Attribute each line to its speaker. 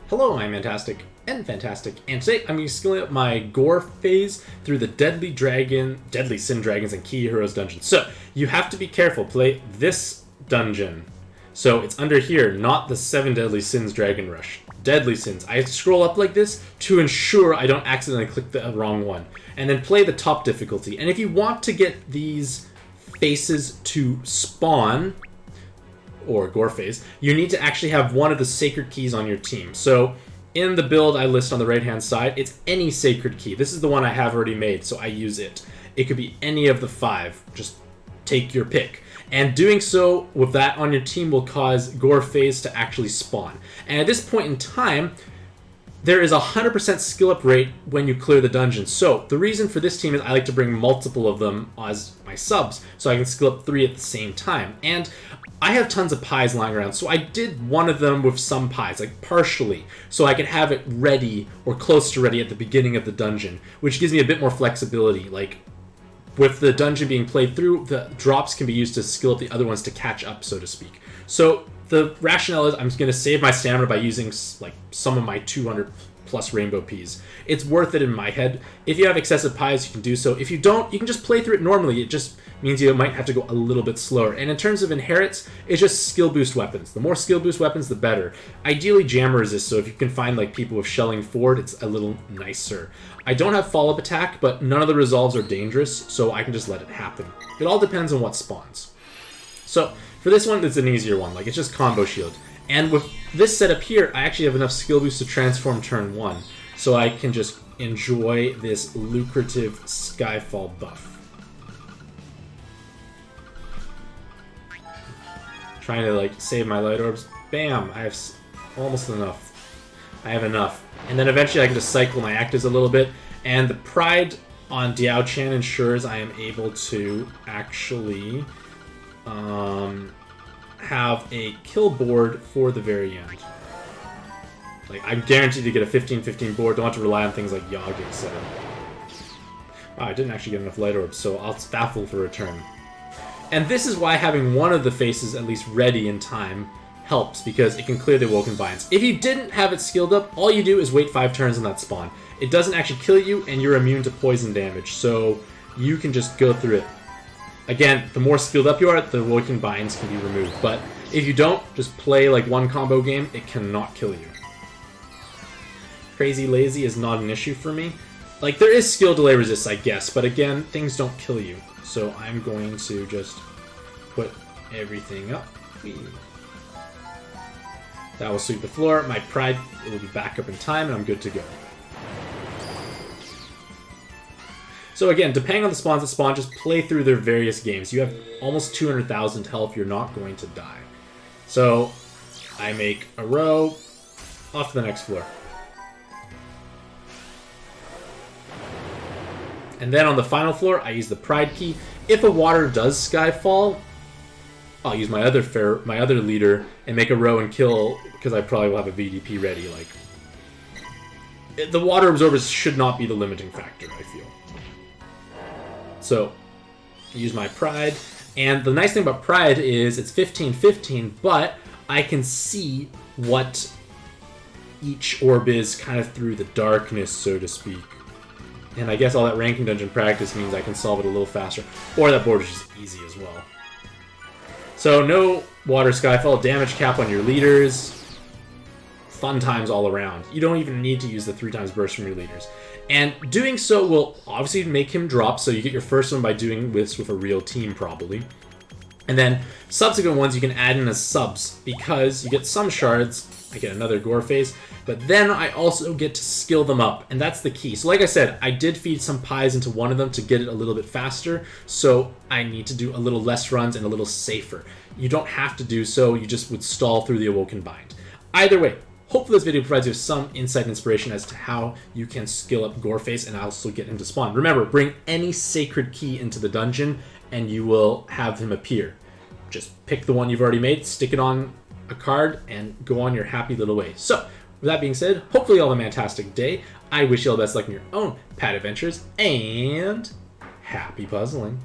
Speaker 1: Hello, I'm Mantastic and Fantastic, and today I'm going to be skilling up my Gorfeis through the Deadly Sin Dragons and Key Heroes dungeon. So, you have to be careful, play this dungeon. So, it's under here, not the 7 Deadly Sins Dragon Rush. Deadly Sins. I scroll up like this to ensure I don't accidentally click the wrong one. And then play the top difficulty. And if you want to get these faces to spawn, or Gorfeis, you need to actually have one of the sacred keys on your team. So in the build I list on the right hand side, it's any sacred key. This is the one I have already made, so I use it. It could be any of the 5. Just take your pick. And doing so with that on your team will cause Gorfeis to actually spawn. And at this point in time, there is a 100% skill up rate when you clear the dungeon. So the reason for this team is I like to bring multiple of them as my subs, so I can skill up 3 at the same time. And I have tons of pies lying around, so I did one of them with some pies, like partially, so I could have it ready or close to ready at the beginning of the dungeon, which gives me a bit more flexibility. Like, with the dungeon being played through, the drops can be used to skill up the other ones to catch up, so to speak. So the rationale is I'm going to save my stamina by using like some of my 200 plus rainbow peas. It's worth it in my head. If you have excessive pies, you can do so. If you don't, you can just play through it normally. It just means you might have to go a little bit slower. And in terms of inherits, it's just skill boost weapons. The more skill boost weapons, the better. Ideally jam resist, so if you can find like people with shelling forward, it's a little nicer. I don't have follow-up attack, but none of the resolves are dangerous, so I can just let it happen. It all depends on what spawns. So for this one, it's an easier one. Like, it's just combo shield. And with this setup here, I actually have enough skill boost to transform turn 1. So I can just enjoy this lucrative Skyfall buff. Trying to like save my light orbs. Bam! I have almost enough. I have enough. And then eventually I can just cycle my actives a little bit. And the Pride on Diao Chan ensures I am able to actually have a kill board for the very end. Like, I'm guaranteed to get a 15-15 board. Don't have to rely on things like Yogg, etc. Wow, I didn't actually get enough light orbs, so I'll Staffle for a turn. And this is why having one of the faces at least ready in time helps, because it can clear the Awoken Binds. If you didn't have it skilled up, all you do is wait 5 turns on that spawn. It doesn't actually kill you, and you're immune to poison damage, so you can just go through it. Again, the more skilled up you are, the Awoken Binds can be removed. But if you don't, just play like one combo game, it cannot kill you. Crazy Lazy is not an issue for me. Like, there is skill delay resist, I guess, but again, things don't kill you. So I'm going to just put everything up. That will sweep the floor. My Pride, it will be back up in time, and I'm good to go. So again, depending on the spawns that spawn, just play through their various games. You have almost 200,000 health. You're not going to die. So I make a row. Off to the next floor. And then on the final floor, I use the Pride key. If a water does Skyfall, I'll use my other leader and make a row and kill, because I probably will have a VDP ready. Like, the water absorbers should not be the limiting factor, I feel. So, use my Pride. And the nice thing about Pride is it's 15-15, but I can see what each orb is kind of through the darkness, so to speak. And I guess all that ranking dungeon practice means I can solve it a little faster. Or that board is just easy as well. So no water Skyfall, damage cap on your leaders. Fun times all around. You don't even need to use the 3 times burst from your leaders. And doing so will obviously make him drop, so you get your first one by doing this with a real team, probably. And then subsequent ones you can add in as subs, because you get some shards. I get another Gorfeis, but then I also get to skill them up, and that's the key. So like I said, I did feed some pies into one of them to get it a little bit faster, so I need to do a little less runs and a little safer. You don't have to do so, you just would stall through the Awoken Bind. Either way, hopefully this video provides you with some insight and inspiration as to how you can skill up Gorfeis and also get him to spawn. Remember, bring any sacred key into the dungeon and you will have him appear. Just pick the one you've already made, stick it on a card, and go on your happy little way. So, with that being said, hopefully you all have a fantastic day. I wish you all the best luck in your own pad adventures, and happy puzzling.